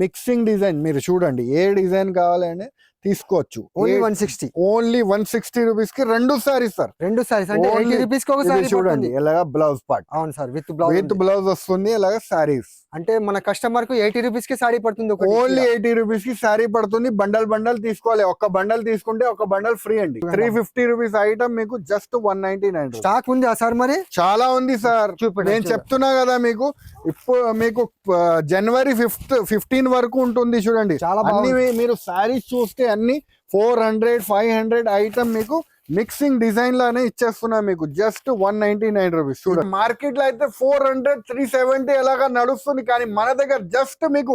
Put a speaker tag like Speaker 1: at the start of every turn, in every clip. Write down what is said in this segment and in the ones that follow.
Speaker 1: Mixing design మీరు చూడండి, ఏ design కావాలని తీసుకోవచ్చు.
Speaker 2: ఓన్లీ 160.
Speaker 1: ఓన్లీ 160 రూపీస్ కి రెండు సారీస్ సార్.
Speaker 2: రెండు సారీస్ అంటే 80 రూపీస్ కి ఒక సారీ
Speaker 1: చూడండి ఎలాగా బ్లౌజ్ పార్ట్.
Speaker 2: అవును సార్, విత్
Speaker 1: బ్లౌజ్ వస్తుంది. అలాగా సారీస్
Speaker 2: అంటే మన కస్టమర్ కు 80 రూపీస్ కి సారీ పడుతుంది.
Speaker 1: ఓన్లీ 80 రూపీస్ కి సారీ పడుతుంది. బండల్ తీసుకోవాలి. ఒక బండల్ తీసుకుంటే ఒక బండల్ ఫ్రీ అండి. 350 రూపీస్ ఐటమ్ మీకు జస్ట్ 199.
Speaker 2: స్టాక్ ఉంది సార్? మరి
Speaker 1: చాలా ఉంది సార్. నేను చెప్తున్నా కదా మీకు, ఇప్పుడు మీకు జనవరి 15 వరకు ఉంటుంది. చూడండి
Speaker 2: చాలా
Speaker 1: మీరు సారీస్ చూస్తే అన్ని 400, 500 ఐటమ్ మీకు మిక్సింగ్ డిజైన్ లానే ఇచ్చేస్తున్నా మీకు జస్ట్ 199 రూపీస్. చూడండి మార్కెట్ లో అయితే 400, 370 ఎలాగా నడుస్తుంది, కానీ మన దగ్గర జస్ట్ మీకు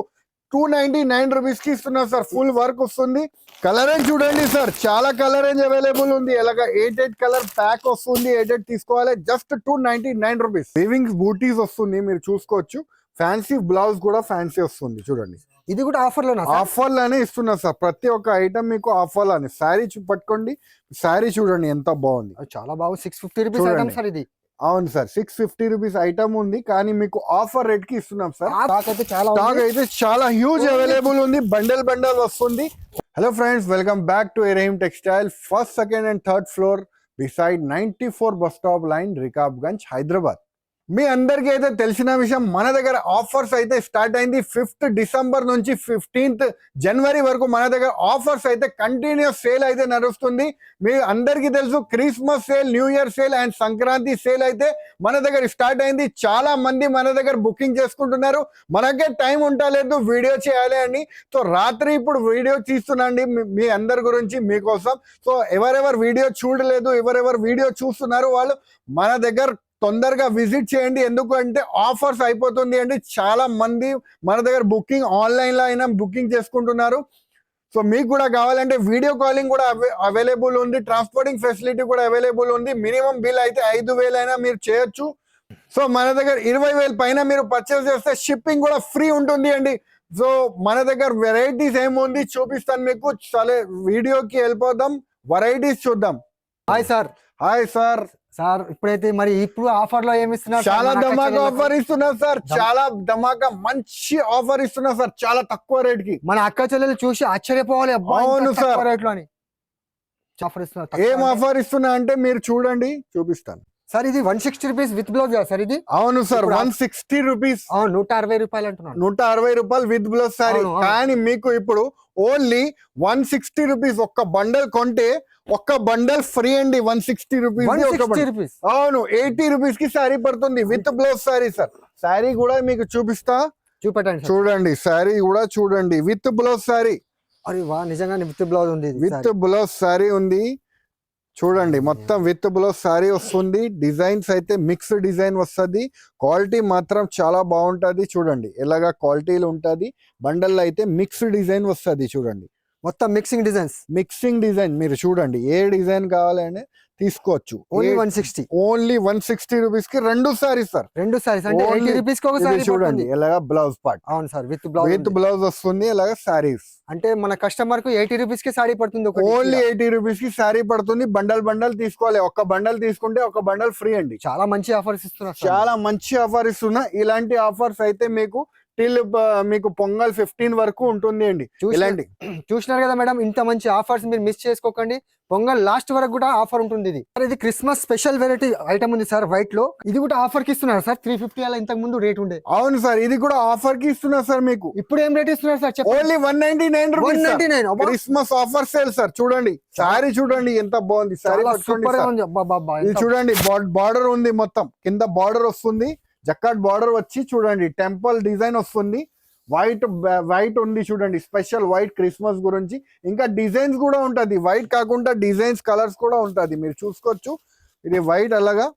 Speaker 1: 299 రూపీస్ కి ఇస్తున్నా సార్. ఫుల్ వర్క్ వస్తుంది. కలర్ రేంజ్ చూడండి సార్, చాలా కలర్ రేంజ్ అవైలబుల్ ఉంది. ఎలాగా 8 కలర్ ప్యాక్ వస్తుంది. 8 తీసుకోవాలి. Just 299 rupees. వీవింగ్ బూటీస్ వస్తుంది, మీరు చూసుకోవచ్చు. ఫ్యాన్సీ బ్లౌజ్ కూడా ఫ్యాన్సీ వస్తుంది. చూడండి
Speaker 2: ఇది కూడా ఆఫర్
Speaker 1: లోనే ఇస్తున్నా సార్. ప్రతి ఒక్క ఐటమ్ మీకు ఆఫర్ లోనే. శారీ పట్టుకోండి, శారీ చూడండి ఎంత బాగుంది.
Speaker 2: చాలా బాగుంది. 650 రూపీస్ ఐటమ్ సార్ ఇది.
Speaker 1: అవును సార్, 650 రూపీస్ ఐటమ్ ఉంది, కానీ మీకు ఆఫర్ రేట్ కి ఇస్తున్నాం సార్. స్టాక్ అయితే చాలా హ్యూజ్ అవైలబుల్ ఉంది. బండల్ వస్తుంది. Hello friends, welcome back to ఎరహీం textile. First, second and third floor beside 94 bus stop line, Rikabganj, Hyderabad. మీ అందరికీ అయితే తెలిసిన విషయం, మన దగ్గర ఆఫర్స్ అయితే స్టార్ట్ అయింది 5th డిసెంబర్ నుంచి 15th జనవరి వరకు. మన దగ్గర ఆఫర్స్ అయితే కంటిన్యూస్ సేల్ అయితే నడుస్తుంది. మీ అందరికీ తెలుసు, Christmas sale, new year sale and Sankranti sale అయితే మన దగ్గర స్టార్ట్ అయింది. చాలా మంది మన దగ్గర బుకింగ్ చేసుకుంటున్నారు. మనకే టైం ఉండలేదు వీడియో చేయాలి అని. సో రాత్రి ఇప్పుడు వీడియో తీస్తున్నాండి మీ అందరి గురించి, మీకోసం. సో ఎవరెవరు వీడియో చూడలేదు, ఎవరెవరు వీడియో చూస్తున్నారు, వాళ్ళు మన దగ్గర తొందరగా విజిట్ చేయండి. ఎందుకంటే ఆఫర్స్ అయిపోతుంది అండి. చాలా మంది మన దగ్గర బుకింగ్ ఆన్లైన్ లో అయినా బుకింగ్ చేసుకుంటున్నారు. సో మీకు కూడా కావాలంటే వీడియో కాలింగ్ కూడా అవైలబుల్ ఉంది. ట్రాన్స్పోర్టింగ్ ఫెసిలిటీ కూడా అవైలబుల్ ఉంది. మినిమం బిల్ అయితే 5,000 అయినా మీరు చేయొచ్చు. సో మన దగ్గర 20,000 పైన మీరు పర్చేస్ చేస్తే షిప్పింగ్ కూడా ఫ్రీ ఉంటుంది అండి. సో మన దగ్గర వెరైటీస్ ఏముంది చూపిస్తాను మీకు. సరే వీడియోకి వెళ్ళిపోదాం, వెరైటీస్ చూద్దాం.
Speaker 2: Hi sir.
Speaker 1: Hi sir.
Speaker 2: Sir ఇప్పుడైతే మరి ఇప్పుడు ఆఫర్ లో ఏమి ఇస్తున్నారు?
Speaker 1: చాలా ధమాకా ఆఫర్ ఇస్తున్నారు సార్. చాలా ధమాకా మంచి ఆఫర్ ఇస్తున్నారు సార్, చాలా తక్కువ రేట్ కి.
Speaker 2: మన అక్క చెల్లెలు చూసి ఆశ్చర్యపోవాలి.
Speaker 1: అవును సార్,
Speaker 2: రేట్ లో అని ఆఫర్ ఇస్తున్నారు.
Speaker 1: ఏం ఆఫర్ ఇస్తున్నా అంటే మీరు చూడండి, చూపిస్తాను
Speaker 2: సార్. ఇది 160 రూపీస్ విత్ బ్లౌజ్ సార్ ఇది?
Speaker 1: అవును సార్, 160 రూపీస్.
Speaker 2: 160 రూపాయలు అంటున్నాను.
Speaker 1: 160 రూపాయలు విత్ బ్లౌజ్ సారీ. కానీ మీకు ఇప్పుడు ఓన్లీ 160 రూపీస్. ఒక్క బండల్ కొంటే ఒక్క బండల్ ఫ్రీ అండి. 160 రూపీస్. అవును, 80 రూపీస్ కి శారీ పడుతుంది with blouse sari sir. Sari కూడా మీకు చూపించండి. చూడండి శారీ కూడా చూడండి, విత్ బ్లౌజ్ శారీ.
Speaker 2: అరే వా, నిజంగానే విత్ బ్లౌజ్ ఉంది.
Speaker 1: విత్ బ్లౌజ్ శారీ ఉంది. చూడండి మొత్తం విత్ బ్లౌజ్ శారీ వస్తుంది. డిజైన్స్ అయితే మిక్స్ డిజైన్ వస్తుంది. క్వాలిటీ మాత్రం చాలా బాగుంటది. చూడండి ఎలాగా క్వాలిటీలు ఉంటది. బండల్ అయితే మిక్స్ డిజైన్ వస్తుంది. చూడండి
Speaker 2: మొత్తం మిక్సింగ్ డిజైన్.
Speaker 1: మీరు చూడండి, ఏ డిజైన్ కావాలని తీసుకోవచ్చు. ఓన్లీ 160 రూపీస్ కి రెండు సారీస్ సార్.
Speaker 2: రెండు సారీస్ అంటే 80 రూపీస్ కి ఒక సారీ.
Speaker 1: చూడండి ఎలాగా బ్లౌజ్ పార్ట్.
Speaker 2: అవును సార్, విత్
Speaker 1: బ్లౌజ్ వస్తుంది. అలాగా సారీస్
Speaker 2: అంటే మన కస్టమర్ కు 80 రూపీస్ కి సారీ పడుతుంది.
Speaker 1: ఓన్లీ 80 రూపీస్ కి సారీ పడుతుంది. బండల్ తీసుకోవాలి. ఒక బండల్ తీసుకుంటే ఒక బండల్ ఫ్రీ అండి.
Speaker 2: చాలా మంచి ఆఫర్స్ ఇస్తున్నా.
Speaker 1: చాలా మంచి ఆఫర్ ఇస్తున్నా. ఇలాంటి ఆఫర్స్ అయితే మీకు టిల్ మీకు పొంగల్ 15 వరకు ఉంటుంది అండి. ఇలాంటి
Speaker 2: చూసినారు కదా మేడం, ఇంత మంచి ఆఫర్స్ మీరు మిస్ చేసుకోకండి. పొంగల్ లాస్ట్ వరకు కూడా ఆఫర్ ఉంటుంది. ఇది క్రిస్మస్ స్పెషల్ వెరైటీ ఐటమ్ ఉంది సార్, వైట్ లో. ఇది కూడా ఆఫర్ కి ఇస్తున్నారు సార్. 350 అలా ఇంతకు ముందు రేట్ ఉండే.
Speaker 1: అవును సార్, ఇది కూడా ఆఫర్ కి ఇస్తున్నారు సార్. మీకు
Speaker 2: ఇప్పుడు ఏం రేట్ ఇస్తున్నారు sir?
Speaker 1: Only 199 rupees. Christmas offer sale sir. చూడండి సారీ, చూడండి ఎంత బాగుంది సారీ. ఇది చూడండి, బార్డర్ ఉంది. మొత్తం కింద బార్డర్ వస్తుంది. జకాట్ బార్డర్ వచ్చి చూడండి, టెంపుల్ డిజైన్ వస్తుంది. వైట్ ఉంది. చూడండి స్పెషల్ వైట్ క్రిస్మస్ గురించి. ఇంకా డిజైన్స్ కూడా ఉంటది. వైట్ కాకుండా డిజైన్స్, కలర్స్ కూడా ఉంటది. మీరు చూసుకోవచ్చు. ఇది వైట్, అలాగా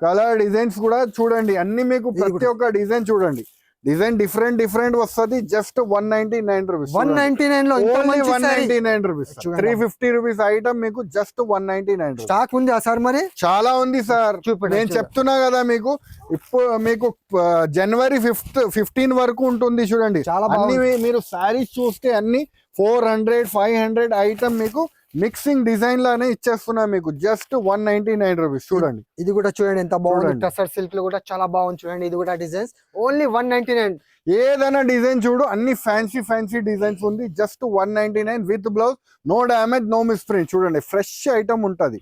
Speaker 1: కలర్ డిజైన్స్ కూడా చూడండి. అన్ని మీకు ప్రతి ఒక్క డిజైన్ చూడండి. డిజైన్ డిఫరెంట్ వస్తుంది. Just 199 rupees.
Speaker 2: 199 లో
Speaker 1: 199 రూపీస్. 350 రూపీస్ ఐటమ్ మీకు జస్ట్ 199.
Speaker 2: స్టాక్ ఉంది సార్? మరి
Speaker 1: చాలా ఉంది సార్. నేను చెప్తున్నా కదా మీకు, ఇప్పుడు మీకు జనవరి 15 వరకు ఉంటుంది. చూడండి
Speaker 2: చాలా
Speaker 1: మీరు సారీస్ చూస్తే అన్ని 400, 500 ఐటమ్ మీకు మిక్సింగ్ డిజైన్ లానే ఇచ్చేస్తున్నా మీకు జస్ట్ 199 రూపీస్. చూడండి
Speaker 2: ఇది కూడా చూడండి ఎంత బాగుంది.
Speaker 1: చూడండి.
Speaker 2: టసర్ సిల్క్ లో కూడా చాలా బాగుంది చూడండి. ఇది కూడా డిజైన్స్ ఓన్లీ 199.
Speaker 1: ఏదైనా డిజైన్ చూడు, అన్ని ఫ్యాన్సీ డిజైన్స్ ఉంది. Just 199 with blouse, no damage, no miss print. చూడండి ఫ్రెష్ ఐటమ్ ఉంటది.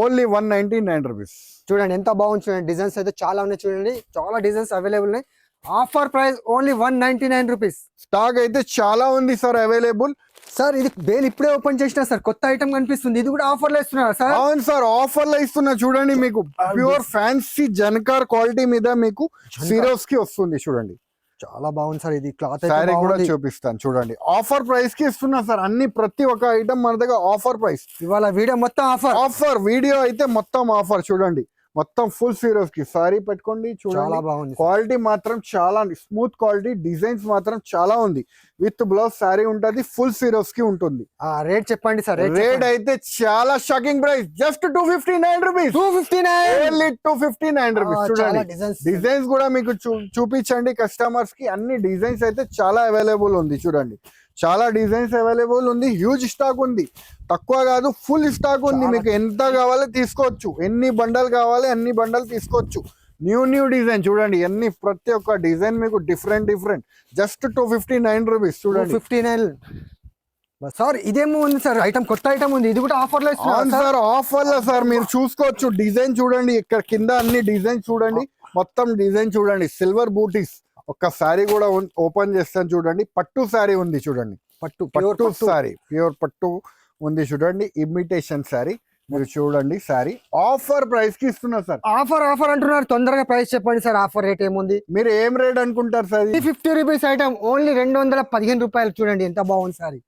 Speaker 1: Only 199 rupees.
Speaker 2: చూడండి ఎంత బాగుంది చూడండి. డిజైన్స్ అయితే చాలా ఉన్నాయి చూడండి. చాలా డిజైన్స్ అవైలబుల్ ఉన్నాయి. Offer price only 199 rupees.
Speaker 1: Stock అయితే చాలా ఉంది సార్ అవైలబుల్.
Speaker 2: సార్ ఇది బేల్ ఇప్పుడే ఓపెన్ చేసిన సార్, కొత్త ఐటమ్ కనిపిస్తుంది. ఇది కూడా ఆఫర్ లో ఇస్తున్నారా సార్?
Speaker 1: అవును సార్, ఆఫర్ లో ఇస్తున్నా. చూడండి మీకు ప్యూర్ ఫ్యాన్సీ జనకార్ క్వాలిటీ మీద మీకు సిరోస్ కి వస్తుంది. చూడండి
Speaker 2: చాలా బాగుంది సార్. ఇది క్లాత్
Speaker 1: సారీ కూడా చూపిస్తాను. చూడంండి ఆఫర్ ప్రైస్ కి ఇస్తున్నా సార్. అన్ని ప్రతి ఒక్క ఐటమ్ మన దగ్గర ఆఫర్ ప్రైస్.
Speaker 2: ఇవాళ వీడియో మొత్తం ఆఫర్
Speaker 1: వీడియో అయితే మొత్తం ఆఫర్. చూడండి మొత్తం ఫుల్ సిరోస్ కి సారీ పెట్టుకోండి.
Speaker 2: చాలా
Speaker 1: చూడండి
Speaker 2: బాగుంది.
Speaker 1: క్వాలిటీ మాత్రం చాలా స్మూత్ క్వాలిటీ, డిజైన్స్ మాత్రం చాలా ఉంది. విత్ బ్లౌజ్ సారీ ఉంటది, ఫుల్ సిరోస్ కి ఉంటుంది.
Speaker 2: రేట్ చెప్పండి సార్.
Speaker 1: రేట్ అయితే చాలా shocking price, just 259 rupees.
Speaker 2: 259
Speaker 1: only 259 rupees. చూడండి డిజైన్స్ కూడా మీకు చూపించండి కస్టమర్స్ కి. అన్ని డిజైన్స్ అయితే చాలా అవైలబుల్ ఉంది. చూడండి చాలా డిజైన్స్ అవైలబుల్ ఉంది. హ్యూజ్ స్టాక్ ఉంది, తక్కువ కాదు, ఫుల్ స్టాక్ ఉంది. మీకు ఎంత కావాలో తీసుకోవచ్చు, ఎన్ని బండల్ కావాలి అన్ని బండల్ తీసుకోవచ్చు. న్యూ డిజైన్ చూడండి, అన్ని ప్రతి ఒక్క డిజైన్ మీకు డిఫరెంట్ జస్ట్ 259 రూపీస్. చూడండి
Speaker 2: 259 సార్. ఇదేమో ఉంది సార్ ఐటమ్, కొత్త ఐటమ్ ఉంది. ఇది కూడా ఆఫర్ లో
Speaker 1: అవును సార్, ఆఫర్ లో సార్. మీరు చూసుకోవచ్చు డిజైన్ చూడండి, ఇక్కడ కింద అన్ని డిజైన్ చూడండి, మొత్తం డిజైన్ చూడండి. సిల్వర్ బూటీస్ ఒక సారీ కూడా ఓపెన్ చేస్తాను. చూడండి పట్టు సారీ ఉంది. చూడండి పట్టు సారీ, ప్యూర్ పట్టు ఉంది. చూడండి ఇమిటేషన్ సారీ. మీరు చూడండి సారీ ఆఫర్ ప్రైస్ కి ఇస్తున్నా సార్.
Speaker 2: ఆఫర్ అంటున్నారు, తొందరగా ప్రైస్ చెప్పండి సార్. ఆఫర్ రేట్ ఏముంది?
Speaker 1: మీరు ఏం రేట్ అనుకుంటారు సార్?
Speaker 2: 350 రూపీస్ ఐటమ్ ఓన్లీ 215 రూపాయలు. చూడండి ఎంత బాగుంది సారీ.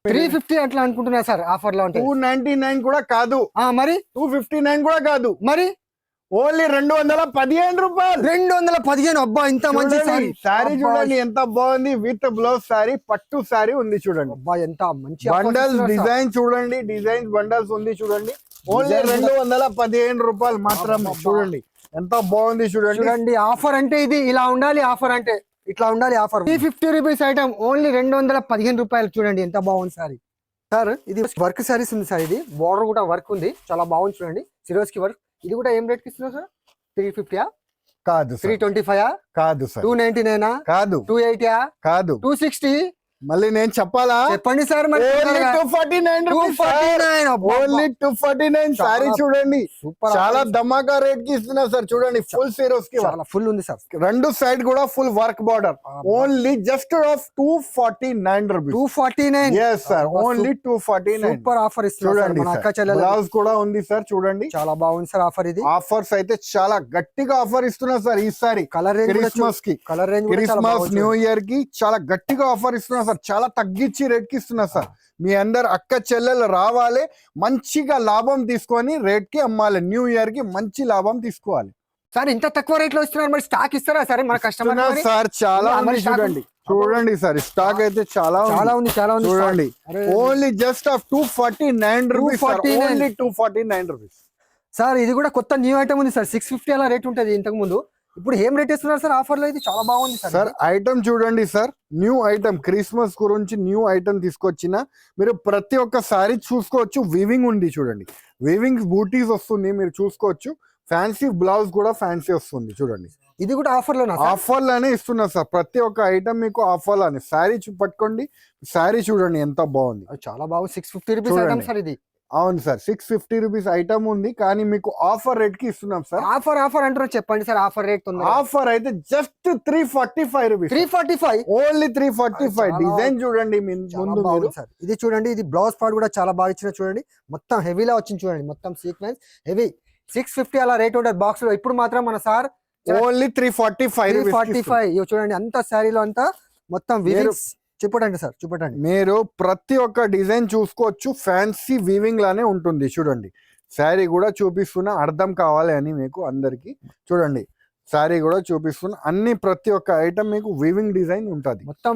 Speaker 2: 350 అట్లా అనుకుంటున్నా సార్ ఆఫర్ లో.
Speaker 1: 299 కూడా కాదు,
Speaker 2: మరి
Speaker 1: 259 కూడా కాదు,
Speaker 2: మరి
Speaker 1: ఓన్లీ 215 రూపాయలు.
Speaker 2: 215. అబ్బా ఇంత మంచి
Speaker 1: సారీ చూడండి ఎంత బాగుంది. విత్ బ్లౌజ్ సారీ, పట్టు సారీ ఉంది. చూడండి
Speaker 2: అబ్బా ఎంత మంచి
Speaker 1: బండల్స్ డిజైన్ చూడండి, డిజైన్స్ బండల్స్ ఉంది. చూడండి ఓన్లీ 215 రూపాయలు మాత్రమే. చూడండి ఎంత బాగుంది. చూడండి
Speaker 2: ఆఫర్ అంటే ఇది ఇలా ఉండాలి. ఆఫర్ అంటే ఇట్లా ఉండాలి. ఆఫర్ 350 రూపీస్ ఐటమ్ ఓన్లీ 215 రూపాయలు. చూడండి ఎంత బాగుంది సారీ. సార్ ఇది వర్క్ సారీస్ ఉంది సార్. ఇది బోర్డర్ కూడా వర్క్ ఉంది, చాలా బాగుంది. చూడండి సిరోస్ కి వర్క్. ఇది కూడా ఏం రేట్ కి ఇస్తున్నారు సార్? 350
Speaker 1: కాదు,
Speaker 2: 325
Speaker 1: కాదు సార్,
Speaker 2: 299
Speaker 1: కాదు,
Speaker 2: 280
Speaker 1: కాదు,
Speaker 2: 260.
Speaker 1: మళ్ళీ నేను చెప్పాలా?
Speaker 2: చెప్పండి సార్. మరి
Speaker 1: 249 సారీ చూడండి, చాలా ధమాకా రేట్ కి ఇస్తున్నా సార్. చూడండి ఫుల్ సిరోస్ కి
Speaker 2: ఫుల్ ఉంది సార్.
Speaker 1: రెండు సైడ్ కూడా full work border. Only just of 249 rupees.
Speaker 2: 249.
Speaker 1: yes sir, only 249.
Speaker 2: Super offer
Speaker 1: చూడండి బ్లౌజ్ కూడా ఉంది సార్. చూడండి
Speaker 2: చాలా బాగుంది సార్ ఆఫర్. ఇది
Speaker 1: ఆఫర్స్ అయితే చాలా గట్టిగా ఆఫర్ ఇస్తున్నా సార్ ఈసారి.
Speaker 2: కలర్ రేంజ్
Speaker 1: క్రిస్మస్ కి, క్రిస్మస్ న్యూ ఇయర్ కి చాలా గట్టిగా ఆఫర్ ఇస్తున్నా సార్. చాలా తగ్గించి రేట్ కి ఇస్తున్నా సార్. మీ అందరు అక్క చెల్లెలు రావాలి, మంచిగా లాభం తీసుకొని రేట్ కి అమ్మాలి. న్యూ ఇయర్ కి మంచి లాభం తీసుకోవాలి
Speaker 2: సార్. ఇంత తక్కువ రేట్ లో ఇస్తున్నారు, మరి స్టాక్ ఇస్తారా సరే మన కస్టమర్
Speaker 1: సార్? చాలా ఉంది. చూడండి సార్ స్టాక్ అయితే చాలా ఉంది. చూడండి only just of 249 rupees. Only 249 rupees
Speaker 2: sir. ఇది కూడా కొత్త న్యూ ఐటమ్ ఉంది సార్. 650 అలా రేట్ ఉంటది ఇంతకు ముందు. ఇప్పుడు ఏం రేట్ ఇస్తున్నారు సార్ ఆఫర్ లో? ఇది చాలా బాగుంది సార్.
Speaker 1: ఐటమ్ చూడండి సార్, న్యూ ఐటమ్, క్రిస్మస్ గురించి న్యూ ఐటమ్ తీసుకొచ్చిన. మీరు ప్రతి ఒక్క సారీ చూసుకోవచ్చు. వీవింగ్ ఉంది. చూడండి వీవింగ్ బూటీస్ వస్తుంది, మీరు చూసుకోవచ్చు. ఫ్యాన్సీ బ్లౌజ్ కూడా ఫ్యాన్సీ వస్తుంది. చూడండి
Speaker 2: ఇది కూడా ఆఫర్
Speaker 1: లోనే ఇస్తున్నా సార్. ప్రతి ఒక్క ఐటమ్ మీకు ఆఫర్ లోనే. సారీ పట్టుకోండి, సారీ చూడండి ఎంత బాగుంది,
Speaker 2: చాలా బాగుంది. 650 రూపీస్ ఐటమ్ సార్ ఇది.
Speaker 1: అవును సార్, 650 రూపీస్ ఐటమ్ ఉంది, కానీ మీకు ఆఫర్ రేట్ కి ఇస్తున్నాం సార్.
Speaker 2: ఆఫర్ అంటారు, చెప్పండి సార్ ఆఫర్ రేట్.
Speaker 1: ఆఫర్ అయితే జస్ట్ 345 రూపీస్.
Speaker 2: 345
Speaker 1: ఓన్లీ 345. డిజైన్ చూడండి ముందు మీరు.
Speaker 2: ఇది చూడండి, ఇది బ్లౌజ్ పార్ట్ కూడా చాలా బాగా ఇచ్చిన. చూడండి మొత్తం హెవీలా వచ్చింది. చూడండి మొత్తం సీక్వెన్స్ హెవీ. 650 అలా రేట్ ఉంటుంది బాక్స్ లో. ఇప్పుడు మాత్రం మన సార్
Speaker 1: ఓన్లీ 345.
Speaker 2: చూడండి అంత శారీలో అంతా మొత్తం చూపండి సార్, చూపండి.
Speaker 1: మీరు ప్రతి ఒక్క డిజైన్ చూసుకోవచ్చు. ఫ్యాన్సీ వీవింగ్ లానే ఉంటుంది. చూడండి శారీ కూడా చూపిస్తున్నా, అర్థం కావాలి అని మీకు అందరికి. చూడండి శారీ కూడా చూపిస్తున్నా. అన్ని ప్రతి ఒక్క ఐటమ్ మీకు వీవింగ్ డిజైన్ ఉంటుంది.
Speaker 2: మొత్తం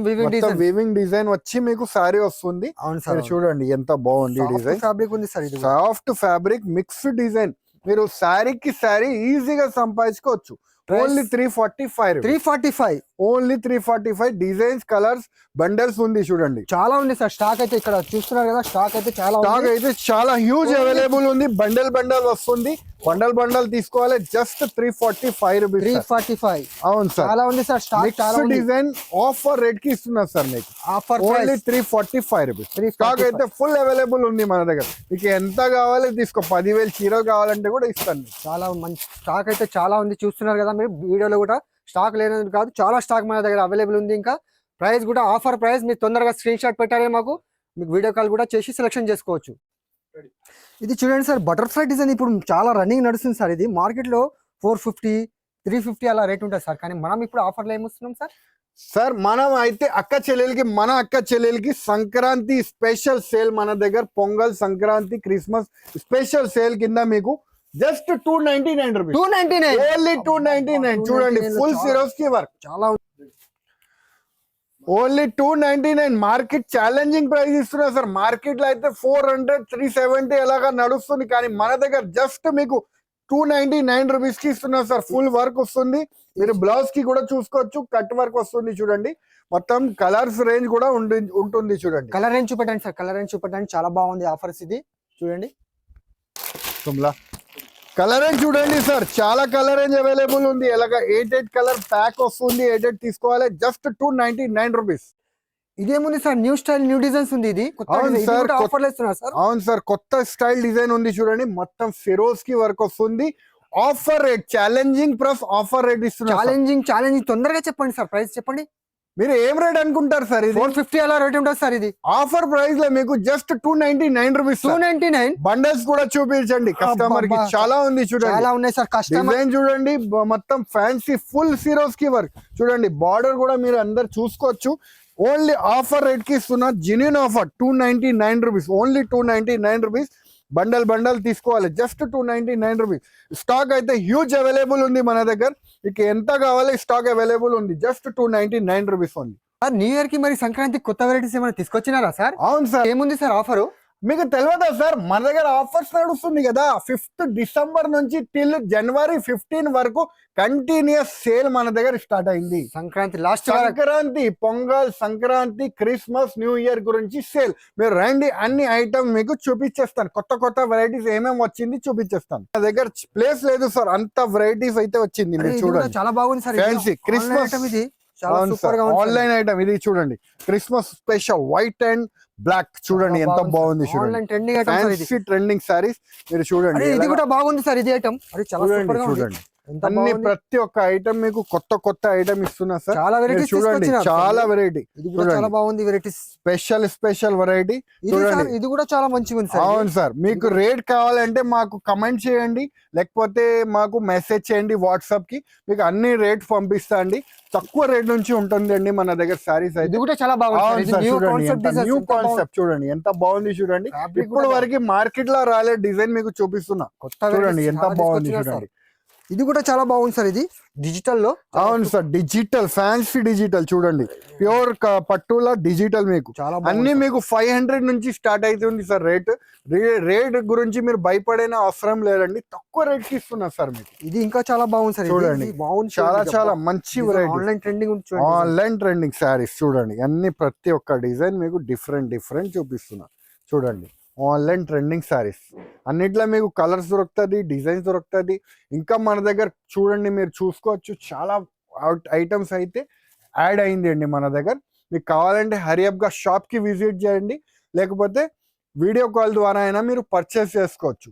Speaker 1: వీవింగ్ డిజైన్ వచ్చి మీకు శారీ వస్తుంది.
Speaker 2: అవును సార్.
Speaker 1: చూడండి ఎంత బాగుంది డిజైన్.
Speaker 2: ఫ్యాబ్రిక్ ఉంది sir.
Speaker 1: Soft fabric mixed design. మీరు శారీకి శారీ ఈజీగా సంపాదించుకోవచ్చు. Only 345.
Speaker 2: 345.
Speaker 1: Only 345. Designs, colours, bundles ఉంది చూడండి.
Speaker 2: చాలా ఉంది సార్. స్టాక్ అయితే ఇక్కడ చూస్తున్నారు కదా, స్టాక్ అయితే చాలా
Speaker 1: స్టాక్ అయితే చాలా హ్యూజ్ అవైలబుల్ ఉంది. బండల్ వస్తుంది. బండల్ తీసుకోవాలి. Just 345 rupees.
Speaker 2: 345.
Speaker 1: అవును సార్.
Speaker 2: చాలా ఉంది సార్. స్టాక్ చాలా ఉంది.
Speaker 1: డిజైన్ ఆఫర్ రేట్ కి ఇస్తున్నారు సార్ మీకు.
Speaker 2: Offer
Speaker 1: only 345 rupees. స్టాక్ అయితే ఫుల్ అవైలబుల్ ఉంది మన దగ్గర. మీకు ఎంత కావాలి తీసుకో. 10,000 చీరలు కావాలంటే కూడా ఇస్తాను.
Speaker 2: చాలా మంచి స్టాక్ అయితే చాలా ఉంది. చూస్తున్నారు కదా మీరు వీడియోలో కూడా. స్టాక్ లేనది కాదు, చాలా స్టాక్ మన దగ్గర అవైలబుల్ ఉంది. ఇంకా ప్రైస్ కూడా ఆఫర్ ప్రైస్. మీరు తొందరగా స్క్రీన్ షాట్ పెట్టారే మాకు, మీకు వీడియో కాల్ కూడా చేసి సెలెక్షన్ చేసుకోవచ్చు. ఇది చూడండి సార్, బటర్ఫ్లై డిజైన్ ఇప్పుడు చాలా రన్నింగ్ నడుస్తుంది సార్. ఇది మార్కెట్ లో 450, 350 అలా రేట్ ఉంటుంది సార్. కానీ మనం ఇప్పుడు ఆఫర్లో ఏమిస్తున్నాం సార్?
Speaker 1: సార్ మనం అయితే మన అక్క చెల్లెలకి సంక్రాంతి స్పెషల్ సేల్ మన దగ్గర. Pongal, Sankranti, Christmas special sale కింద మీకు జస్ట్ 299 రూపీస్.
Speaker 2: 299.
Speaker 1: ఓన్లీ 299. చూడండి, ఫుల్ సిరోస్కి వర్క్.
Speaker 2: చాలా
Speaker 1: ఓన్లీ 299. మార్కెట్ ఛాలెంజింగ్ ప్రైస్ ఇస్తున్నారు సార్. మార్కెట్ లో అయితే 400, 370 ఎలాగా నడుస్తుంది. కానీ మన దగ్గర జస్ట్ మీకు 299 రూపీస్ కి ఇస్తున్నారు సార్. ఫుల్ వర్క్ వస్తుంది. మీరు బ్లౌజ్ కి కూడా చూసుకోవచ్చు. కట్ వర్క్ వస్తుంది చూడండి. మొత్తం కలర్స్ రేంజ్ కూడా ఉంటుంది చూడండి.
Speaker 2: కలర్ రేంజ్ చూపెట్టండి సార్. కలర్ రేంజ్ చూపెట్టండి. చాలా బాగుంది ఆఫర్స్. ఇది చూడండి.
Speaker 1: కలర్ రేంజ్ చూడండి సార్. చాలా కలర్ రేంజ్ అవైలబుల్ ఉంది. ఎలాగా 8 కలర్ ప్యాక్ వస్తుంది. 8 తీసుకోవాలి. Just 299 rupees.
Speaker 2: ఇదేముంది sir, new style, new designs ఉంది. ఇది
Speaker 1: అవును సార్,
Speaker 2: ఆఫర్లు ఇస్తున్నారు సార్.
Speaker 1: అవును సార్, కొత్త స్టైల్ డిజైన్ ఉంది చూడండి. మొత్తం ఫిరోజ్ కి వర్క్ వస్తుంది. Offer rate, challenging price, offer rate ఇస్తున్నారు.
Speaker 2: ఛాలెంజింగ్ తొందరగా చెప్పండి సార్. ప్రైస్ చెప్పండి.
Speaker 1: మీరు ఏం రేట్ అనుకుంటారు సార్? ఇది
Speaker 2: 450 అలా రేట్ ఉంటుంది సార్. ఇది
Speaker 1: ఆఫర్ ప్రైస్ లో మీకు జస్ట్ 299 రూపీస్.
Speaker 2: 299.
Speaker 1: బండల్స్ కూడా చూపించండి కస్టమర్ కి. చాలా ఉంది చూడండి.
Speaker 2: చాలా ఉన్నాయి సార్. కస్టమర్
Speaker 1: డిజైన్ చూడండి. మొత్తం ఫ్యాన్సీ ఫుల్ సిరోస్ కి వర్క్ చూడండి. బార్డర్ కూడా మీరు అందరు చూసుకోవచ్చు. ఓన్లీ ఆఫర్ రేట్ కి ఇస్తున్నా. Genuine offer 299 rupees. Only 299 rupees. Bundle తీసుకోవాలి. Just 299 rupees. స్టాక్ అయితే హ్యూజ్ అవైలబుల్ ఉంది మన దగ్గర. మీకు ఎంత కావాలి స్టాక్ అవైలబుల్ ఉంది. Just 299 rupees only.
Speaker 2: New year కి మరి సంక్రాంతి కొత్త వెరైటీస్ ఏమైనా తీసుకొచ్చినారా సార్?
Speaker 1: అవును సార్.
Speaker 2: ఏముంది సార్ ఆఫర్?
Speaker 1: మీకు తెలియదా సార్, మన దగ్గర ఆఫర్స్ నడుస్తుంది కదా. 5th డిసెంబర్ నుంచి టిల్ జనవరి 15 వరకు కంటిన్యూస్ సేల్ మన దగ్గర స్టార్ట్ అయింది.
Speaker 2: Sankranti last,
Speaker 1: Sankranti, pongal, Sankranti, Christmas, new year గురించి సేల్. మీరు రండి, అన్ని ఐటమ్ మీకు చూపించేస్తాను. కొత్త వెరైటీస్ ఏమేమి వచ్చింది చూపించేస్తాను. నా దగ్గర ప్లేస్ లేదు సార్, అంత వెరైటీస్ అయితే వచ్చింది. మీరు చూడండి.
Speaker 2: చాలా బాగుంది సార్.
Speaker 1: ఫ్యాన్సీ క్రిస్మస్
Speaker 2: ఇది
Speaker 1: ఆన్లైన్ ఐటమ్. ఇది చూడండి, Christmas special white and black. చూడండి ఎంత బాగుంది. చూడండి, ఫ్యాన్సీ ట్రెండింగ్ సారీస్. మీరు చూడండి,
Speaker 2: ఇది కూడా బాగుంది సార్. ఇది ఐటమ్
Speaker 1: చూడండి. అన్ని ప్రతి ఒక్క ఐటమ్ మీకు కొత్త ఐటమ్ ఇస్తున్నా సార్.
Speaker 2: చాలా వెరైటీ
Speaker 1: చూడండి, చాలా వెరైటీ.
Speaker 2: చాలా బాగుంది వెరైటీస్.
Speaker 1: స్పెషల్ వెరైటీ చూడండి.
Speaker 2: ఇది కూడా చాలా మంచిగా ఉంది సార్.
Speaker 1: అవును సార్. మీకు రేట్ కావాలంటే మాకు కమెంట్ చేయండి, లేకపోతే మాకు మెసేజ్ చేయండి వాట్సాప్ కి. మీకు అన్ని రేట్ పంపిస్తా అండి. తక్కువ రేట్ నుంచి ఉంటుందండి మన దగ్గర సారీస్ అయితే.
Speaker 2: ఇది కూడా చాలా బాగుంది.
Speaker 1: న్యూ కాన్సెప్ట్ చూడండి ఎంత బాగుంది. చూడండి, ఇప్పుడు వరకు మార్కెట్ లో రాలే డిజైన్ మీకు చూపిస్తున్నా. చూడండి ఎంత బాగుంది. చూడండి,
Speaker 2: ఇది కూడా చాలా బాగుంది సార్. ఇది డిజిటల్ లో.
Speaker 1: అవును సార్, డిజిటల్, ఫ్యాన్సీ డిజిటల్. చూడండి, ప్యూర్ పట్టుల డిజిటల్. మీకు అన్ని మీకు 500 నుంచి స్టార్ట్ అవుతుంది సార్. రేట్ గురించి మీరు భయపడేనా అవసరం లేదండి. తక్కువ రేట్ కి ఇస్తున్నా సార్ మీకు.
Speaker 2: ఇది ఇంకా చాలా బాగుంది సార్.
Speaker 1: చూడండి, చాలా మంచి వెరైటీ. ఆన్లైన్ ట్రెండింగ్ సారీస్ చూడండి. అన్ని ప్రతి ఒక్క డిజైన్ మీకు డిఫరెంట్ చూపిస్తున్నా. చూడండి, ఆన్లైన్ ట్రెండింగ్ సారీస్. అన్నిట్లో మీకు కలర్స్ దొరుకుతుంది, డిజైన్స్ దొరుకుతుంది. ఇంకా మన దగ్గర చూడండి, మీరు చూసుకోవచ్చు, చాలా ఐటమ్స్ అయితే యాడ్ అయింది అండి మన దగ్గర. మీకు కావాలంటే హరియప్గా షాప్కి విజిట్ చేయండి, లేకపోతే వీడియో కాల్ ద్వారా అయినా మీరు పర్చేస్ చేసుకోవచ్చు.